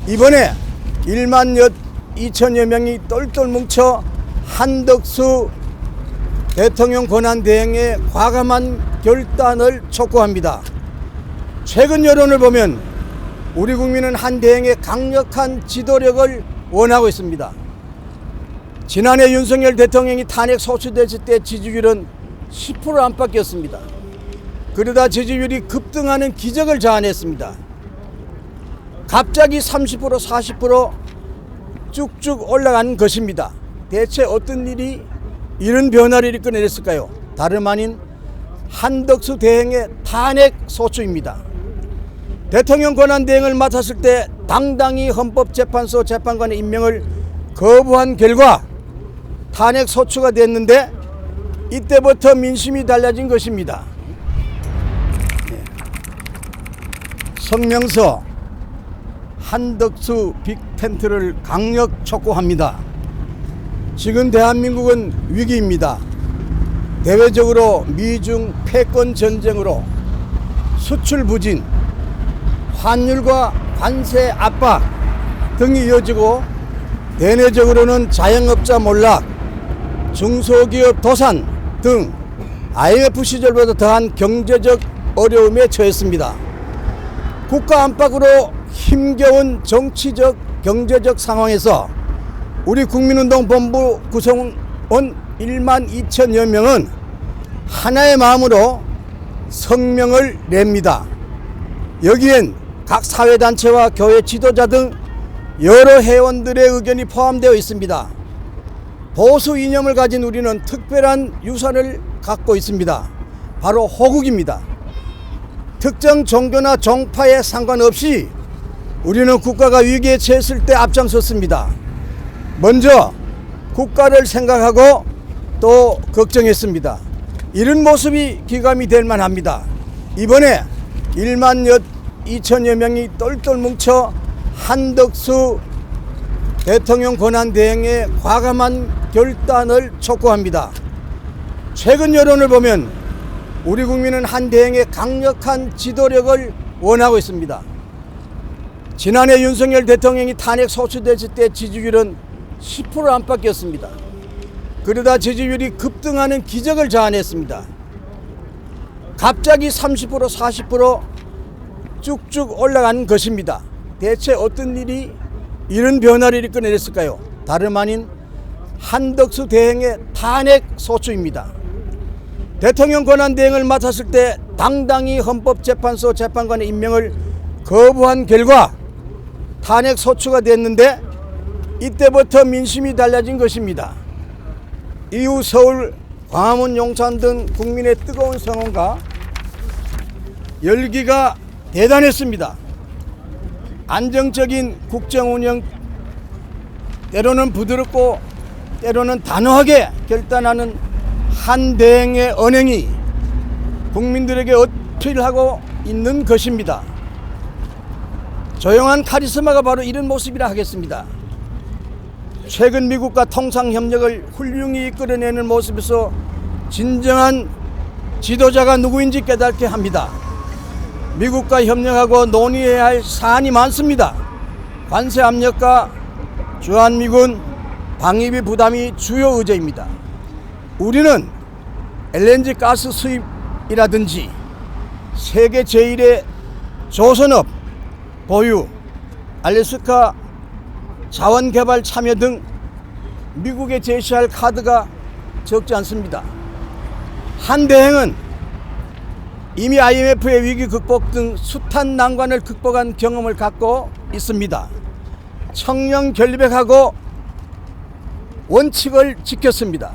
이번에 1만 2천여 명이 똘똘 뭉쳐 한덕수 대통령 권한대행의 과감한 결단을 촉구합니다. 최근 여론을 보면 우리 국민은 한 대행의 강력한 지도력을 원하고 있습니다. 지난해 윤석열 대통령이 탄핵 소추됐을 때 지지율은 10% 안팎이었습니다. 그러다 지지율이 급등하는 기적을 자아냈습니다. 갑자기 30% 40% 쭉쭉 올라간 것입니다. 대체 어떤 일이 이런 변화를 이끌어냈을까요? 다름 아닌 한덕수 대행의 탄핵 소추입니다. 대통령 권한대행을 맡았을 때 당당히 헌법재판소 재판관의 임명을 거부한 결과 탄핵 소추가 됐는데 이때부터 민심이 달라진 것입니다. 성명서 한덕수 빅텐트를 강력 촉구합니다. 지금 대한민국은 위기입니다. 대외적으로 미중 패권 전쟁으로 수출 부진, 환율과 관세 압박 등이 이어지고 대내적으로는 자영업자 몰락, 중소기업 도산 등 IMF 시절보다 더한 경제적 어려움에 처했습니다. 국가 안팎으로 힘겨운 정치적, 경제적 상황에서 우리 국민운동본부 구성원 1만 2천여 명은 하나의 마음으로 성명을 냅니다. 여기엔 각 사회단체와 교회 지도자 등 여러 회원들의 의견이 포함되어 있습니다. 보수 이념을 가진 우리는 특별한 유산을 갖고 있습니다. 바로 호국입니다. 특정 종교나 종파에 상관없이 우리는 국가가 위기에 처했을 때 앞장섰습니다. 먼저 국가를 생각하고 또 걱정했습니다. 이런 모습이 기감이 될 만합니다. 이번에 1만 2천여 명이 똘똘 뭉쳐 한덕수 대통령 권한대행의 과감한 결단을 촉구합니다. 최근 여론을 보면 우리 국민은 한 대행의 강력한 지도력을 원하고 있습니다. 지난해 윤석열 대통령이 탄핵 소추됐을 때 지지율은 10% 안팎이었습니다. 그러다 지지율이 급등하는 기적을 자아냈습니다. 갑자기 30% 40% 쭉쭉 올라간 것입니다. 대체 어떤 일이 이런 변화를 이끌어냈을까요? 다름 아닌 한덕수 대행의 탄핵 소추입니다. 대통령 권한대행을 맡았을 때 당당히 헌법재판소 재판관의 임명을 거부한 결과 탄핵 소추가 됐는데 이때부터 민심이 달라진 것입니다. 이후 서울, 광화문, 용산 등 국민의 뜨거운 성원과 열기가 대단했습니다. 안정적인 국정운영, 때로는 부드럽고 때로는 단호하게 결단하는 한 대행의 언행이 국민들에게 어필하고 있는 것입니다. 조용한 카리스마가 바로 이런 모습이라 하겠습니다. 최근 미국과 통상협력을 훌륭히 이끌어내는 모습에서 진정한 지도자가 누구인지 깨닫게 합니다. 미국과 협력하고 논의해야 할 사안이 많습니다. 관세 압력과 주한미군 방위비 부담이 주요 의제입니다. 우리는 LNG 가스 수입이라든지 세계 제1의 조선업 보유, 알래스카 자원개발 참여 등 미국에 제시할 카드가 적지 않습니다. 한 대행은 이미 IMF의 위기 극복 등 숱한 난관을 극복한 경험을 갖고 있습니다. 청렴 결백하고 원칙을 지켰습니다.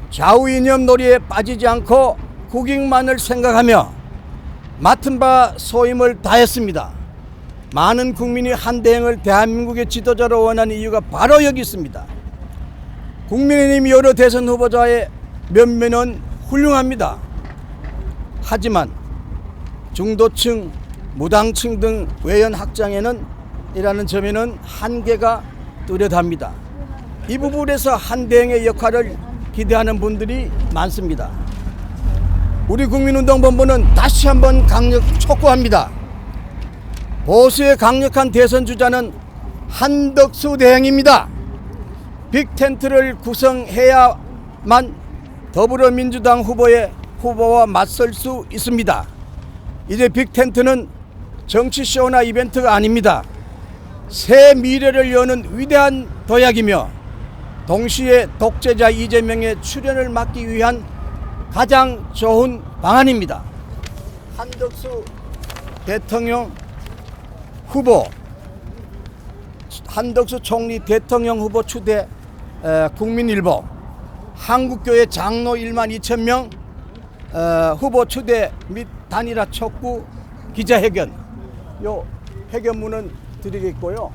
좌우 이념 놀이에 빠지지 않고 국익만을 생각하며 맡은 바 소임을 다했습니다. 많은 국민이 한 대행을 대한민국의 지도자로 원하는 이유가 바로 여기 있습니다. 국민의힘 여러 대선 후보자의 면면은 훌륭합니다. 하지만 중도층, 무당층 등 외연 확장에는 이라는 점에는 한계가 뚜렷합니다. 이 부분에서 한 대행의 역할을 기대하는 분들이 많습니다. 우리 국민운동본부는 다시 한번 강력 촉구합니다. 보수의 강력한 대선 주자는 한덕수 대행입니다. 빅텐트를 구성해야만 더불어민주당 후보와 맞설 수 있습니다. 이제 빅텐트는 정치쇼나 이벤트가 아닙니다. 새 미래를 여는 위대한 도약이며 동시에 독재자 이재명의 출현을 막기 위한 가장 좋은 방안입니다. 한덕수 대통령 후보, 한덕수 총리 대통령 후보 추대 국민일보, 한국교회 장로 1만 2천 명 후보 추대 및 단일화 촉구 기자회견, 요 회견문은 드리겠고요.